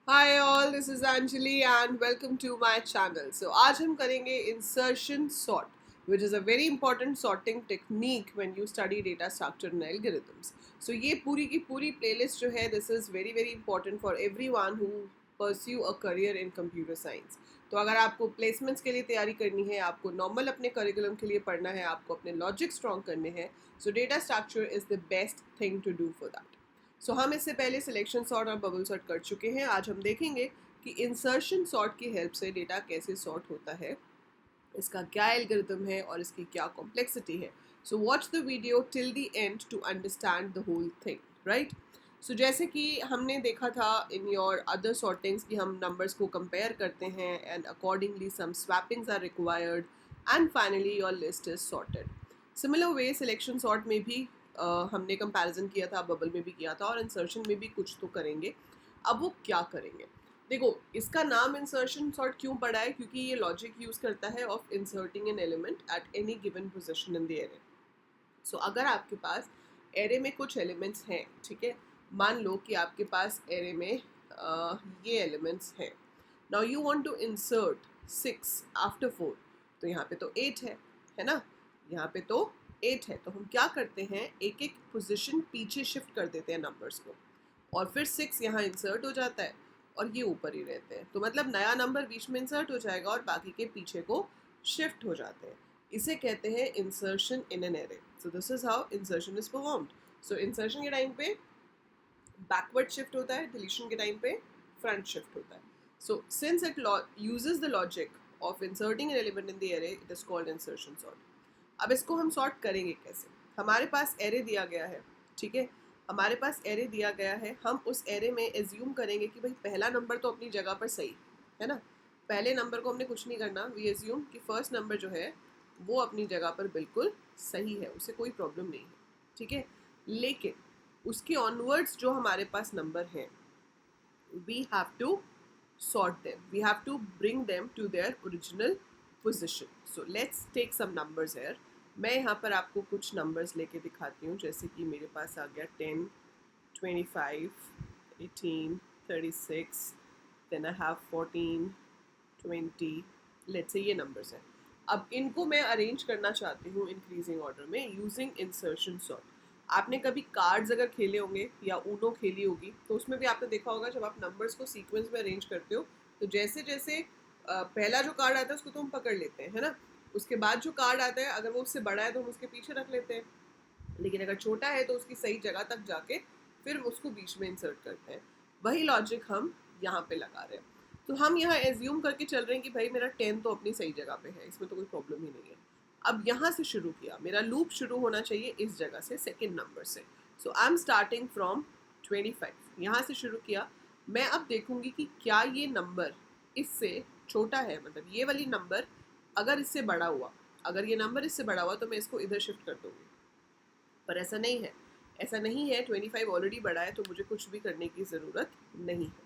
Hi all, this is Anjali and welcome to my channel. So आज हम करेंगे insertion sort, which is a very important sorting technique when you study data structure and algorithms. So ये पूरी की पूरी playlist जो है, this is very very important for everyone who pursue a career in computer science. तो अगर आपको placements के लिए तैयारी करनी है, आपको नॉर्मल अपने करिकुलम के लिए पढ़ना है, आपको अपने लॉजिक स्ट्रॉन्ग करने हैं, so data structure is the best thing to do for that. So हम इससे पहले सिलेक्शन सॉर्ट और बबल सॉर्ट कर चुके हैं. आज हम देखेंगे कि इंसर्शन सॉर्ट की हेल्प से डेटा कैसे सॉर्ट होता है, इसका क्या एल्गोरिथम है और इसकी क्या कॉम्प्लेक्सिटी है. So watch the video till the end to understand the whole thing, right. So जैसे कि हमने देखा था इन योर अदर सॉर्टिंग्स कि हम नंबर्स को कंपेयर करते हैं and accordingly some swappings are required and finally your list is sorted. Similar way selection sort में भी हमने कंपैरिजन किया था, बबल में भी किया था और इंसर्शन में भी कुछ तो करेंगे. अब वो क्या करेंगे, देखो इसका नाम इंसर्शन सॉर्ट क्यों पड़ा है, क्योंकि ये लॉजिक यूज़ करता है of inserting an element at any given position in the array. So अगर आपके पास एरे में कुछ एलिमेंट्स हैं, ठीक है, मान लो कि आपके पास एरे में ये एलिमेंट्स हैं. Now you want to insert 6 after 4, तो यहाँ पे तो 8 है ना, यहाँ पे तो 8 है. तो हम क्या करते हैं, एक एक पोजीशन पीछे शिफ्ट कर देते हैं नंबर्स को और फिर 6 यहाँ इंसर्ट हो जाता है और ये ऊपर ही रहते हैं. तो मतलब नया नंबर बीच में इंसर्ट हो जाएगा और बाकी के पीछे को शिफ्ट हो जाते हैं. इसे कहते हैं insertion in an array. So this is how insertion is performed. So insertion के टाइम पे बैकवर्ड शिफ्ट होता है, डिलीशन के टाइम पे फ्रंट शिफ्ट होता है. So since it uses the logic of inserting an element in the array, it is called insertion sort. अब इसको हम सॉर्ट करेंगे कैसे. हमारे पास एरे दिया गया है, ठीक है, हमारे पास एरे दिया गया है. हम उस एरे में एज्यूम करेंगे कि भाई पहला नंबर तो अपनी जगह पर सही है ना. पहले नंबर को हमने कुछ नहीं करना, वी एज्यूम कि फर्स्ट नंबर जो है वो अपनी जगह पर बिल्कुल सही है, उसे कोई प्रॉब्लम नहीं है, ठीक है. लेकिन उसके ऑनवर्ड्स जो हमारे पास नंबर हैं, we have to sort them, we have to bring them to their original position. So let's take some numbers here. मैं यहाँ पर आपको कुछ नंबर्स लेके दिखाती हूँ. जैसे कि मेरे पास आ गया 10, 25, 18, 36, then I have 14, 20. let's say ये नंबर्स हैं. अब इनको मैं अरेंज करना चाहती हूँ इंक्रीजिंग ऑर्डर में यूजिंग इंसर्शन सॉर्ट. आपने कभी कार्ड्स अगर खेले होंगे या ऊनो खेली होगी तो उसमें भी आपने देखा होगा जब आप नंबर्स को सीक्वेंस में अरेंज करते हो तो जैसे जैसे पहला जो कार्ड आता है उसको तो हम पकड़ लेते हैं, है ना. उसके बाद जो कार्ड आता है अगर वो उससे बड़ा है तो हम उसके पीछे रख लेते हैं, लेकिन अगर छोटा है तो उसकी सही जगह तक जाके फिर उसको बीच में इंसर्ट करते हैं. वही लॉजिक हम यहाँ पे लगा रहे हैं. तो हम यहाँ एज्यूम करके चल रहे हैं कि भाई मेरा 10 तो अपनी सही जगह पे है, इसमें तो कोई प्रॉब्लम ही नहीं है. अब यहाँ से शुरू किया, मेरा लूप शुरू होना चाहिए इस जगह से, सेकेंड नंबर से. सो आई एम स्टार्टिंग फ्रॉम 25, यहाँ से शुरू किया. मैं अब देखूंगी कि क्या ये नंबर इससे छोटा है, मतलब ये वाली नंबर अगर इससे बड़ा हुआ, अगर ये नंबर इससे बड़ा हुआ तो मैं इसको इधर शिफ्ट कर दूंगी. पर ऐसा नहीं है, ऐसा नहीं है. 25 ऑलरेडी बड़ा है तो मुझे कुछ भी करने की ज़रूरत नहीं है.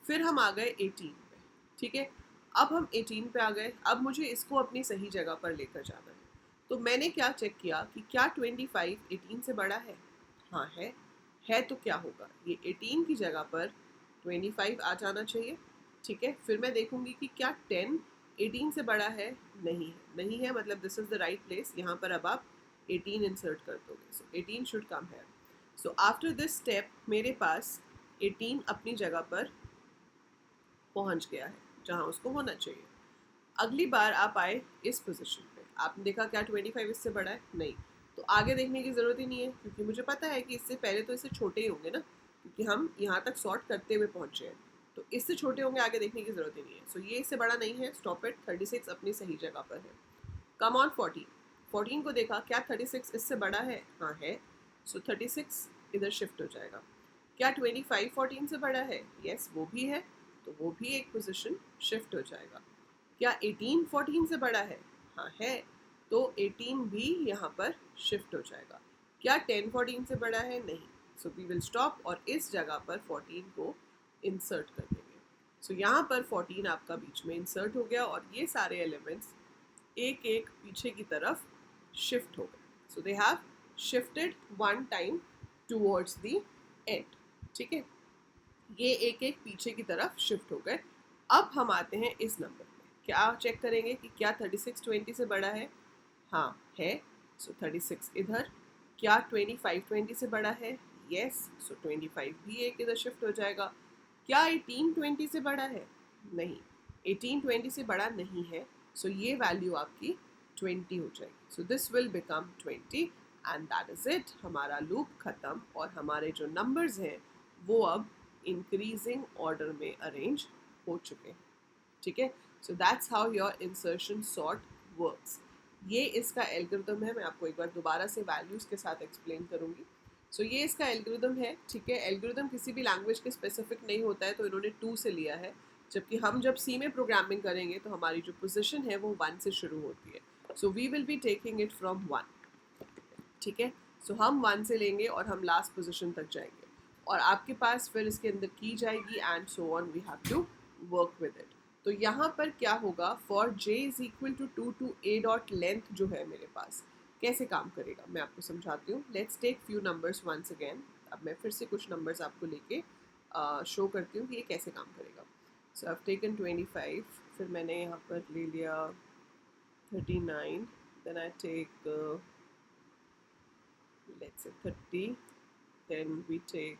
फिर हम आ गए 18 पे, ठीक है. अब हम 18 पे आ गए. अब मुझे इसको अपनी सही जगह पर लेकर जाना है. तो मैंने क्या चेक किया कि क्या 25 18 से बड़ा है. हाँ है तो क्या होगा, ये 18 की जगह पर 25 आ जाना चाहिए, ठीक है. फिर मैं देखूंगी कि क्या 10 18 से बड़ा है. नहीं है, मतलब this is the right place. यहाँ पर अब आप 18 इंसर्ट कर दोगे. सो 18 शुड कम है. सो आफ्टर दिस स्टेप मेरे पास 18 अपनी जगह पर पहुंच गया है जहां उसको होना चाहिए. अगली बार आप आए इस पोजीशन पे, आपने देखा क्या 25 इससे बड़ा है. नहीं, तो आगे देखने की ज़रूरत ही नहीं है क्योंकि मुझे पता है कि इससे पहले तो इससे छोटे ही होंगे ना, क्योंकि हम यहाँ तक सॉर्ट करते हुए पहुँचे हैं. तो इससे छोटे होंगे, आगे देखने की ज़रूरत ही नहीं है. सो ये इससे बड़ा नहीं है, स्टॉप इट. 36 अपनी सही जगह पर है. कम ऑन 14 को देखा, क्या 36 इससे बड़ा है. हाँ है. सो 36 इधर शिफ्ट हो जाएगा. क्या 25 14 से बड़ा है. यस वो भी है, तो वो भी एक पोजीशन शिफ्ट हो जाएगा. क्या 18 14 से बड़ा है. हाँ है, तो 18 भी यहाँ पर शिफ्ट हो जाएगा. क्या 10 14 से बड़ा है. नहीं. सो वी विल स्टॉप और इस जगह पर 14 को इंसर्ट कर देंगे. सो यहाँ पर 14 आपका बीच में इंसर्ट हो गया और ये सारे एलिमेंट्स एक एक पीछे की तरफ शिफ्ट हो गए. So they have shifted one time towards the end, ठीक है. ये एक एक पीछे की तरफ शिफ्ट हो गए। अब हम आते हैं इस नंबर पे, क्या चेक करेंगे कि क्या 36 20 से बड़ा है? हाँ है। सो 36 इधर। क्या 25 20 से बड़ा है? यस। सो 25 भी एक इधर शिफ्ट हो जाएगा। क्या 18 20 से बड़ा है? नहीं, 18 20 से बड़ा नहीं है। सो ये वैल्यू आपकी 20 हो जाएगी। So this will become 20 and that is it. हमारा लूप खत्म और हमारे जो नंबर्स हैं वो अब इंक्रीजिंग ऑर्डर में अरेंज हो चुके हैं। ठीक है, so that's how your insertion sort works. ये इसका एल्गोरिदम है। मैं आपको एक बार दोबारा से वैल्यूज़ के साथ एक्सप्लेन करूँगी। सो ये इसका एल्गोरिदम है। ठीक है, एल्गोरिदम किसी भी लैंग्वेज के स्पेसिफिक नहीं होता है, तो इन्होंने 2 से लिया है। जबकि हम जब सी में प्रोग्रामिंग करेंगे तो हमारी जो पोजिशन है वो 1 से शुरू होती है। So we will be taking it from 1। ठीक है, सो हम 1 से लेंगे और हम लास्ट पोजिशन तक जाएंगे और आपके पास फिर इसके अंदर की जाएगी and so on. We have to work with it. तो यहाँ पर क्या होगा, for j is equal to 2 to a dot length जो है मेरे पास कैसे काम करेगा मैं आपको समझाती हूँ। Let's take few numbers once again. अब मैं फिर से कुछ नंबर्स आपको लेके शो करती हूँ कि ये कैसे काम करेगा। सो आई हैव टेकन 25, फिर मैंने यहाँ पर ले लिया 39, then I take let's say 30, then we take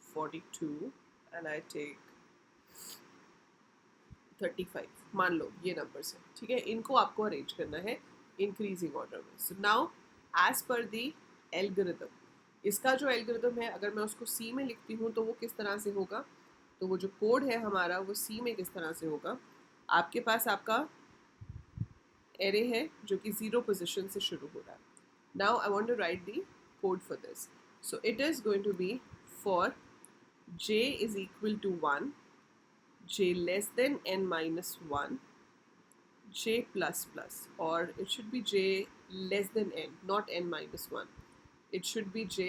42 and I take 35। मान लो ये नंबर्स हैं। ठीक है, इनको आपको अरेंज करना है इंक्रीजिंग ऑर्डर में। So now as per the algorithm, इसका जो एल्गोरिदम है अगर मैं उसको सी में लिखती हूँ तो वो किस तरह से होगा, तो वो जो कोड है हमारा वो सी में किस तरह से होगा। आपके पास आपका एरे है जो कि 0 पोजिशन से शुरू हो रहा है। Now I want to write the code for this. So it is going to be for j is equal to 1, j less than n minus 1, j plus plus, or it should be j less than n, not n minus 1. It should be j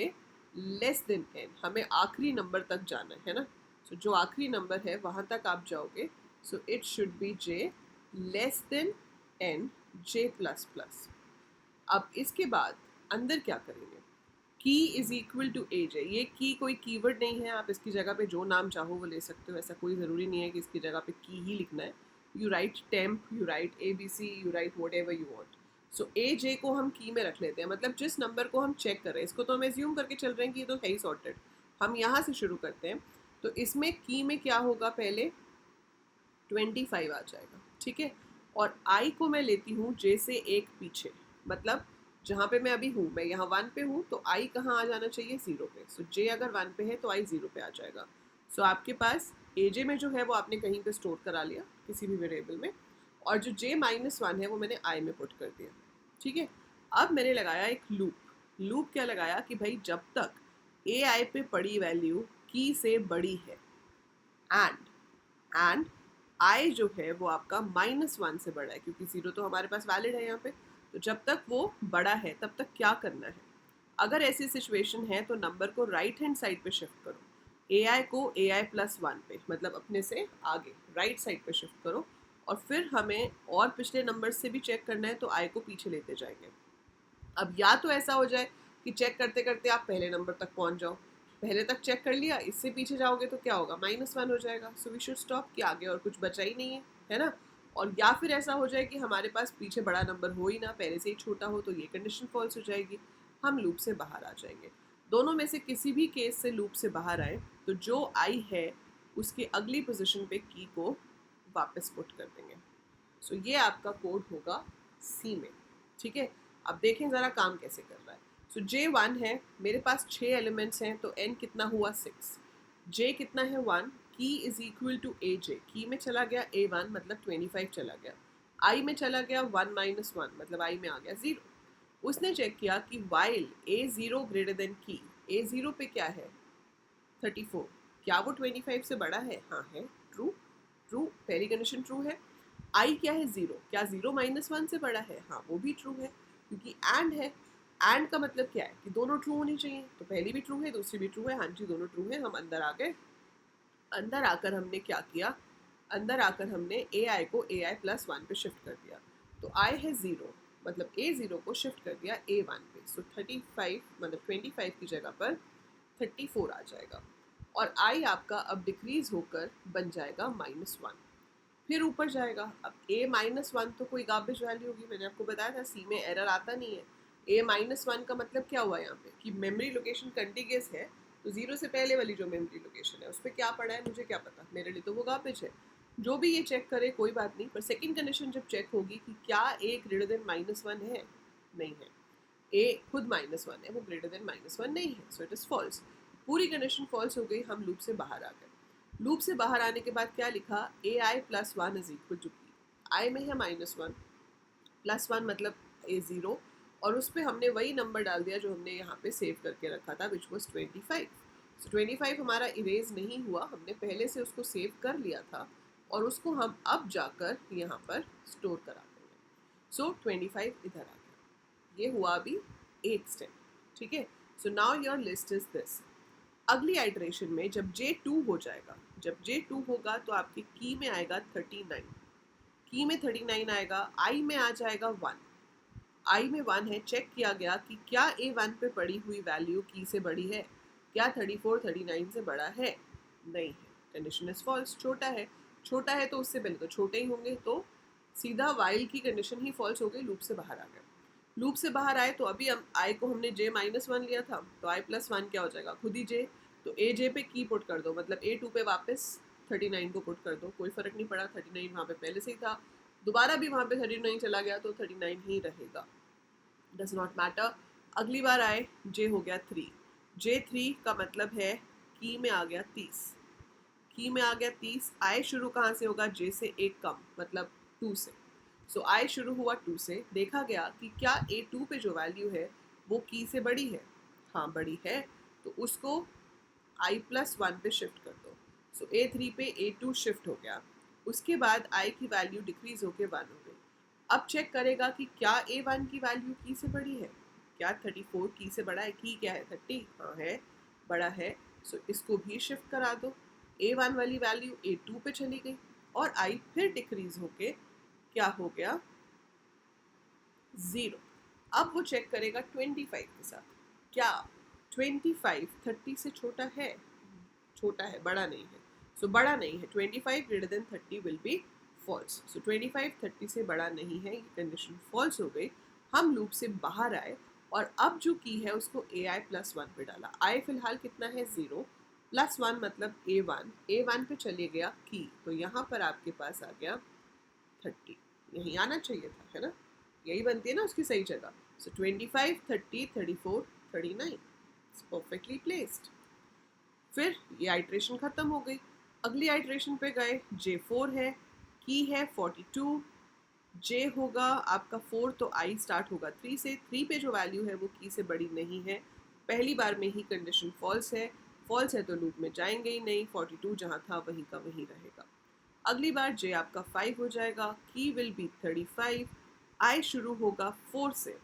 less than n. हमें आखिरी number तक जाना है ना, so जो आखिरी number है वहाँ तक आप जाओगे। So it should be j less than n, j plus plus. अब इसके बाद अंदर क्या करेंगे, की इज इक्वल टू एज है। ये की कोई कीवर्ड नहीं है, आप इसकी जगह पे जो नाम चाहो वो ले सकते हो। ऐसा कोई ज़रूरी नहीं है कि इसकी जगह पे की ही लिखना है। You right temp, you right ABC, you right what ever you want. So AJ को हम की में रख लेते हैं, मतलब जिस नंबर को हम चेक कर रहे हैं इसको तो हम एज्यूम करके चल रहे हैं कि ये तो है ही सॉर्टेड। हम यहाँ से शुरू करते हैं। तो इसमें की में क्या होगा, पहले 25 आ जाएगा। ठीक है, और I को मैं लेती हूँ J से एक पीछे, मतलब जहाँ पे मैं अभी हूँ, मैं यहाँ 1 पे हूँ तो I कहाँ आ जाना चाहिए, 0 पे। सो J अगर 1 पे है तो I 0 पे आ जाएगा। सो आपके पास AJ में जो है वो आपने कहीं पे स्टोर करा लिया किसी भी वेरिएबल में, और जो J माइनस 1 है वो मैंने I में पुट कर दिया। ठीक है, अब मैंने लगाया एक लूप। लूप क्या लगाया कि भाई जब तक AI पे पड़ी वैल्यू की से बड़ी है एंड I जो है वो आपका -1 से बड़ा है, क्योंकि 0 तो हमारे पास वैलिड है यहाँ पे। तो जब तक वो बड़ा है तब तक क्या करना है, अगर ऐसी सिचुएशन है तो नंबर को राइट हैंड साइड पे शिफ्ट करो, AI को AI+1 पे, मतलब अपने से आगे राइट साइड पे शिफ्ट करो। और फिर हमें और पिछले नंबर से भी चेक करना है तो I को पीछे लेते जाएंगे। अब या तो ऐसा हो जाए कि चेक करते करते आप पहले नंबर तक पहुंच जाओ, पहले तक चेक कर लिया, इससे पीछे जाओगे तो क्या होगा, -1 हो जाएगा। सो वी शुड स्टॉप, कि आगे और कुछ बचा ही नहीं है ना। और या फिर ऐसा हो जाए कि हमारे पास पीछे बड़ा नंबर हो ही ना, पहले से ही छोटा हो, तो ये कंडीशन फॉल्स हो जाएगी, हम लूप से बाहर आ जाएंगे। दोनों में से किसी भी केस से लूप से बाहर आए तो जो I है उसके अगली पोजीशन पे की को वापस पुट कर देंगे। सो ये आपका कोड होगा सी में। ठीक है, अब देखें ज़रा काम कैसे कर रहा है। सो J1 है, मेरे पास 6 एलिमेंट्स हैं तो N कितना हुआ 6, J कितना है 1, की इज इक्वल टू AJ, की में चला गया A1 मतलब 25 चला गया, I में चला गया 1 - 1 मतलब I में आ गया 0। उसने चेक किया कि वाइल A0 ग्रेटर देन की, A0 पे क्या है 34, क्या वो 25 से बड़ा है, हाँ है, ट्रू। ट्रू, पहली कंडीशन ट्रू है। I क्या है 0, क्या 0 -1 से बड़ा है, हाँ वो भी ट्रू है, क्योंकि एंड है। एंड का मतलब क्या है कि दोनों ट्रू होनी चाहिए, तो पहली भी ट्रू है दूसरी भी ट्रू है, हाँ जी दोनों ट्रू है। हम अंदर आ गए, अंदर आकर हमने क्या किया, अंदर आकर हमने AI को AI+1 पे शिफ्ट कर दिया। तो I है 0, मतलब A0 को शिफ्ट कर दिया A1 पे। सो 35 मतलब 25 की जगह पर 34 आ जाएगा। और i आपका अब डिक्रीज होकर बन जाएगा -1, फिर ऊपर जाएगा। अब a-1 तो कोई गार्बेज वैल्यू होगी, मैंने आपको बताया था सी में एरर आता नहीं है। a-1 का मतलब क्या हुआ यहाँ पे कि मेमोरी लोकेशन कंटिग्यूअस है, तो 0 से पहले वाली जो मेमोरी लोकेशन है उस पर क्या पड़ा है मुझे क्या पता, मेरे लिए तो वो गार्बेज है। जो भी ये चेक करे कोई बात नहीं, पर सेकंड कंडीशन जब चेक होगी कि क्या a ग्रेटर देन -1 है, नहीं है, a खुद -1 है, वो ग्रेटर देन -1 नहीं है, सो इट इज़ फॉल्स। पूरी कंडीशन फॉल्स हो गई, हम लूप से बाहर आ गए। लूप से बाहर आने के बाद क्या लिखा, ai + 1 is equal to b। I में है -1, +1 मतलब a0, और उस पर हमने वही नंबर डाल दिया जो हमने यहाँ पे सेव करके रखा था, विच वॉज 25। सो 25 हमारा इरेज नहीं हुआ, हमने पहले से उसको सेव कर लिया था और उसको हम अब जाकर यहाँ पर स्टोर करा देंगे। सो 25 इधर आ गया, ये हुआ अभी 8 स्टेप, ठीक है। So now your list is this. अगली आइटरेशन में जब J2 हो जाएगा, जब J2 होगा तो आपकी की में आएगा 39, की में 39 आएगा, आई में आ जाएगा 1, आई में 1 है, चेक किया गया कि क्या A1 पे पड़ी हुई वैल्यू की से बड़ी है, क्या 34 39 से बड़ा है, नहीं है, कंडीशन इज फॉल्स। छोटा है, छोटा है तो उससे पहले तो छोटे ही होंगे, तो सीधा वाइल की कंडीशन ही फॉल्स हो गई, लूप से बाहर आ गए। लूप से बाहर आए तो अभी हम आई को हमने J-1 लिया था, तो i+1 क्या हो जाएगा, खुद ही J, तो AJ पे की पुट कर दो, मतलब A2 पे वापस 39 को पुट कर दो, कोई फर्क नहीं पड़ा, 39 वहाँ पे पहले से ही था, दोबारा भी वहाँ पे 39 चला गया तो 39 ही रहेगा, डज नॉट मैटर। अगली बार आए J हो गया 3, J3 का मतलब है की में आ गया 30, की में आ गया 30, आई शुरू कहाँ से होगा, J से एक कम, मतलब 2 से। सो आई शुरू हुआ 2 से, देखा गया कि क्या A2 पे जो वैल्यू है वो की से बड़ी है, हाँ बड़ी है, तो उसको i+1 पे शिफ्ट कर दो। सो A3 पे A2 शिफ्ट हो गया, उसके बाद i की वैल्यू डिक्रीज होके 1 हो गई। अब चेक करेगा कि क्या A1 की वैल्यू की से बड़ी है, क्या 34 की से बड़ा है, की क्या है 30, हाँ है, बड़ा है, सो इसको भी शिफ्ट करा दो। A1 वाली वैल्यू A2 पे चली गई और i फिर डिक्रीज होके क्या हो गया 0। अब वो चेक करेगा 25 के साथ, क्या 25 30 से छोटा है, छोटा है, बड़ा नहीं है, सो बड़ा नहीं है, 25 greater than 30 will be false. So 25 30 से बड़ा नहीं है, ये कंडीशन फॉल्स हो गई, हम लूप से बाहर आए और अब जो की है उसको ai+1 पे डाला। आई फिलहाल कितना है 0, +1 मतलब A1 पे चले गया की, तो यहाँ पर आपके पास आ गया 30, यहीं आना चाहिए था, है ना, यही बनती है ना उसकी सही जगह। सो 25 30 34 39 परफेक्टली प्लेस्ड। फिर ये आइट्रेशन खत्म हो गई, अगली आइट्रेशन पे गए, J4 है, की है 42, J होगा आपका 4, तो I स्टार्ट होगा 3 से, 3 पे जो वैल्यू है वो की से बड़ी नहीं है, पहली बार में ही कंडीशन फॉल्स है, फॉल्स है तो लूप में जाएंगे ही नहीं, 42 जहाँ था वहीं का वहीं रहेगा। अगली बार J आपका 5 हो जाएगा, की विल बी 35, I शुरू होगा 4 से,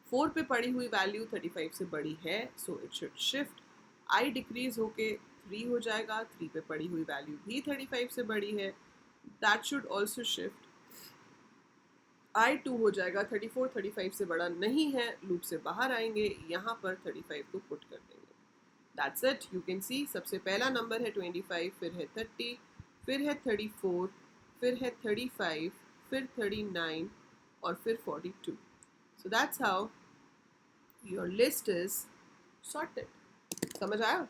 4 पे पड़ी हुई वैल्यू 35 से बड़ी है, so it should shift, I decrease होके 3 हो जाएगा, 3 पे पड़ी हुई वैल्यू भी 35 से बड़ी है, that should also shift, I2 हो जाएगा 34 35 से बड़ा नहीं है, लूप से बाहर आएंगे, यहाँ पर 35 को पुट कर देंगे। That's it, you can see सबसे पहला नंबर है 25, फिर है 30, फिर है 34, फिर है 35, फिर 39 और फिर 42। So that's how your list is sorted. समझ आया?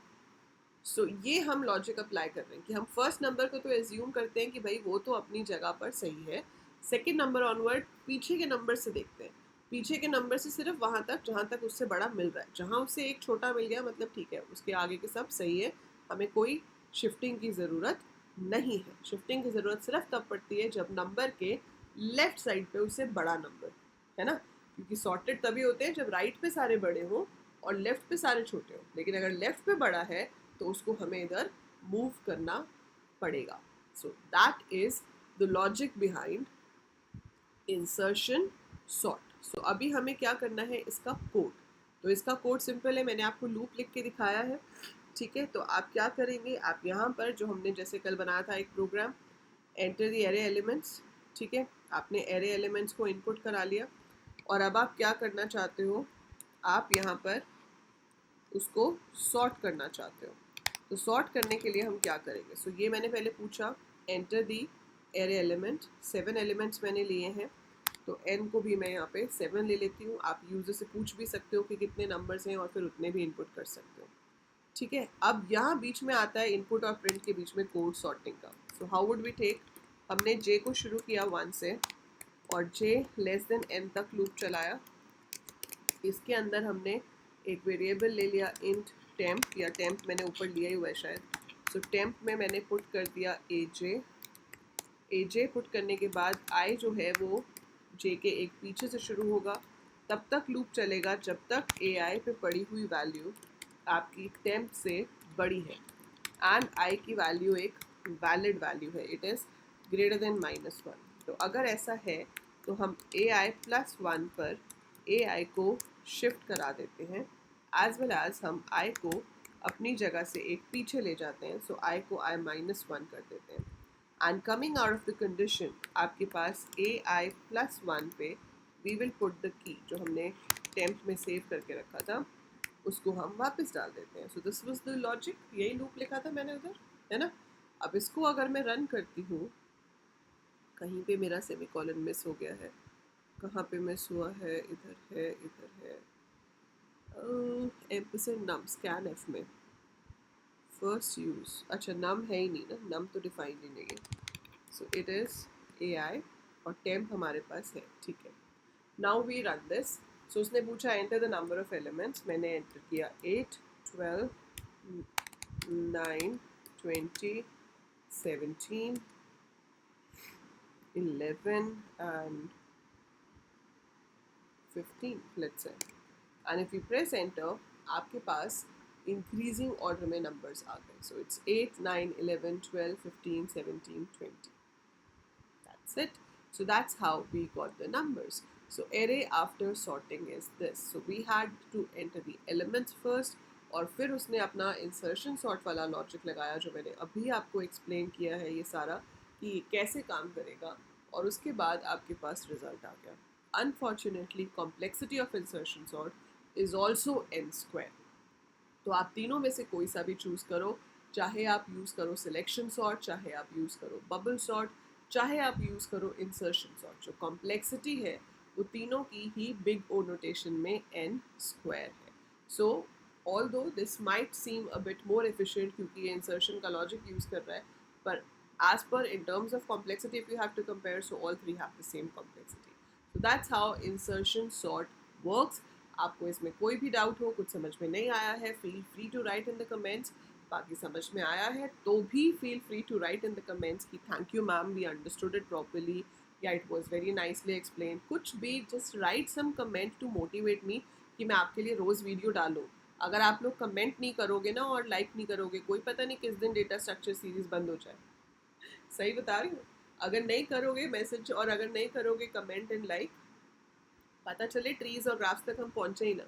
सो ये हम लॉजिक अप्लाई कर रहे हैं कि हम फर्स्ट नंबर को तो एज्यूम करते हैं कि भाई वो तो अपनी जगह पर सही है, सेकेंड नंबर ऑनवर्ड पीछे के नंबर से देखते हैं, पीछे के नंबर से सिर्फ वहाँ तक जहाँ तक उससे बड़ा मिल रहा है, जहाँ उससे एक छोटा मिल गया मतलब ठीक है, उसके आगे के सब सही है, हमें कोई शिफ्टिंग की ज़रूरत नहीं है। शिफ्टिंग की ज़रूरत सिर्फ तब पड़ती है जब नंबर के लेफ्ट साइड पे उससे बड़ा नंबर है ना, क्योंकि सॉर्टेड तभी होते हैं जब राइट पे सारे बड़े हों और लेफ्ट पे सारे छोटे हों, लेकिन अगर लेफ्ट पे बड़ा है तो उसको हमें इधर मूव करना पड़ेगा। So that is the logic behind insertion sort. So अभी हमें क्या करना है, इसका कोड, तो इसका कोड सिंपल है, मैंने आपको लूप लिख के दिखाया है, ठीक है। तो आप क्या करेंगे, आप यहाँ पर जो हमने जैसे कल बनाया था एक program, enter the array elements, ठीक है, आपने एरे एलिमेंट्स को इनपुट करा लिया और अब आप क्या करना चाहते हो, आप यहाँ पर उसको सॉर्ट करना चाहते हो, तो सॉर्ट करने के लिए हम क्या करेंगे? सो ये मैंने पहले पूछा, enter the array element, 7 elements मैंने लिए हैं, तो n को भी मैं यहाँ पे 7 ले लेती हूँ। आप यूज़र से पूछ भी सकते हो कि कितने नंबर्स हैं और फिर उतने भी इनपुट कर सकते हो, ठीक है। अब यहाँ बीच में आता है इनपुट और प्रिंट के बीच में कोड सॉर्टिंग का। So how would we take, हमने j को शुरू किया 1 से और j लेस देन n तक लूप चलाया। इसके अंदर हमने एक वेरिएबल ले लिया इंट टेम्प, या टेम्प मैंने ऊपर लिया ही हुआ है शायद। सो टेम्प में मैंने पुट कर दिया aj पुट करने के बाद i जो है वो j के एक पीछे से शुरू होगा, तब तक लूप चलेगा जब तक ai पे पड़ी हुई वैल्यू आपकी टेम्प से बड़ी है एंड i की वैल्यू एक वैलिड वैल्यू है, इट इज़ ग्रेटर देन -1। तो अगर ऐसा है तो हम ai +1 पर ai को शिफ्ट करा देते हैं, एज वेल एज हम i को अपनी जगह से एक पीछे ले जाते हैं। सो i को i -1 कर देते हैं and coming out of the condition आपके पास ai +1 पे we will put the key, जो हमने टेम्प में सेव करके रखा था उसको हम वापस डाल देते हैं। So this was the logic, यही लूप लिखा था मैंने उधर, है ना। अब इसको अगर मैं रन करती हूँ, कहीं पे मेरा सेमीकोलन मिस हो गया है, कहाँ पे मिस हुआ है, इधर है, इधर है, एम्परसेंड नम स्कैन एफ में फर्स्ट यूज, अच्छा नम है ही नहीं ना, नम तो डिफाइन ही नहीं है। सो इट इज़ ai और टेम्प हमारे पास है, ठीक है। Now we run this. So उसने पूछा enter the number of elements, मैंने एंटर किया 8, 12, 9, 20, 17, 11 and 15 let's say, and if you press enter आपके पास इंक्रीजिंग ऑर्डर में नंबर्स आ गए। So it's 8, 9, 11, 12, 15, 17, 20, that's it. So that's how we got the numbers. So array after sorting is this. So we had to enter the elements first और फिर उसने अपना insertion sort वाला logic लगाया जो मैंने अभी आपको एक्सप्लेन किया है ये सारा कि ये कैसे काम करेगा, और उसके बाद आपके पास रिजल्ट आ गया। Unfortunately complexity of insertion sort is also n square. तो आप तीनों में से कोई सा भी चूज़ करो, चाहे आप यूज़ करो सिलेक्शन सॉर्ट, चाहे आप यूज़ करो बबल सॉर्ट, चाहे आप यूज़ करो इंसर्शन सॉर्ट, जो कॉम्प्लेक्सिटी है वो तीनों की ही बिग ओ नोटेशन में n स्क्वायर है। सो although this might seem a bit more efficient क्योंकि ये इंसर्शन का लॉजिक यूज़ कर रहा है, पर as per in terms of complexity if you have to compare, so all three have the same complexity. So that's how insertion sort works. आपको इसमें कोई भी डाउट हो, कुछ समझ में नहीं आया है, feel free to write in the comments. बाकी समझ में आया है तो भी feel free to write in the comments कि thank you ma'am, we understood it properly, या it was very nicely explain. कुछ भी just write some comment to motivate me कि मैं आपके लिए रोज़ वीडियो डालूँ। अगर आप लोग कमेंट नहीं करोगे ना और लाइक नहीं करोगे, कोई पता नहीं किस दिन डेटा स्ट्रक्चर सीरीज बंद हो जाए। सही बता रही हूँ। अगर नहीं करोगे मैसेज और अगर नहीं करोगे कमेंट एंड लाइक, पता चले ट्रीज और ग्राफ्स तक हम पहुँचे ही ना।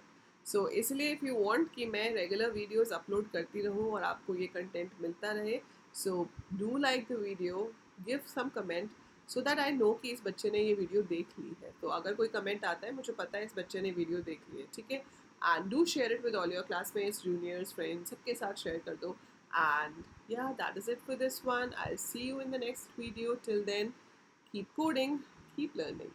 सो इसलिए इफ़ यू वांट कि मैं रेगुलर वीडियोस अपलोड करती रहूँ और आपको ये कंटेंट मिलता रहे, so do like the video, give some comment so that I know कि इस बच्चे ने ये वीडियो देख ली है। तो अगर कोई कमेंट आता है मुझे पता है इस बच्चे ने वीडियो देख ली है, ठीक है। And do share it with all your classmates, juniors, friends, सबके साथ शेयर कर दो। And yeah, that is it for this one. I'll see you in the next video. Till then, keep coding, keep learning.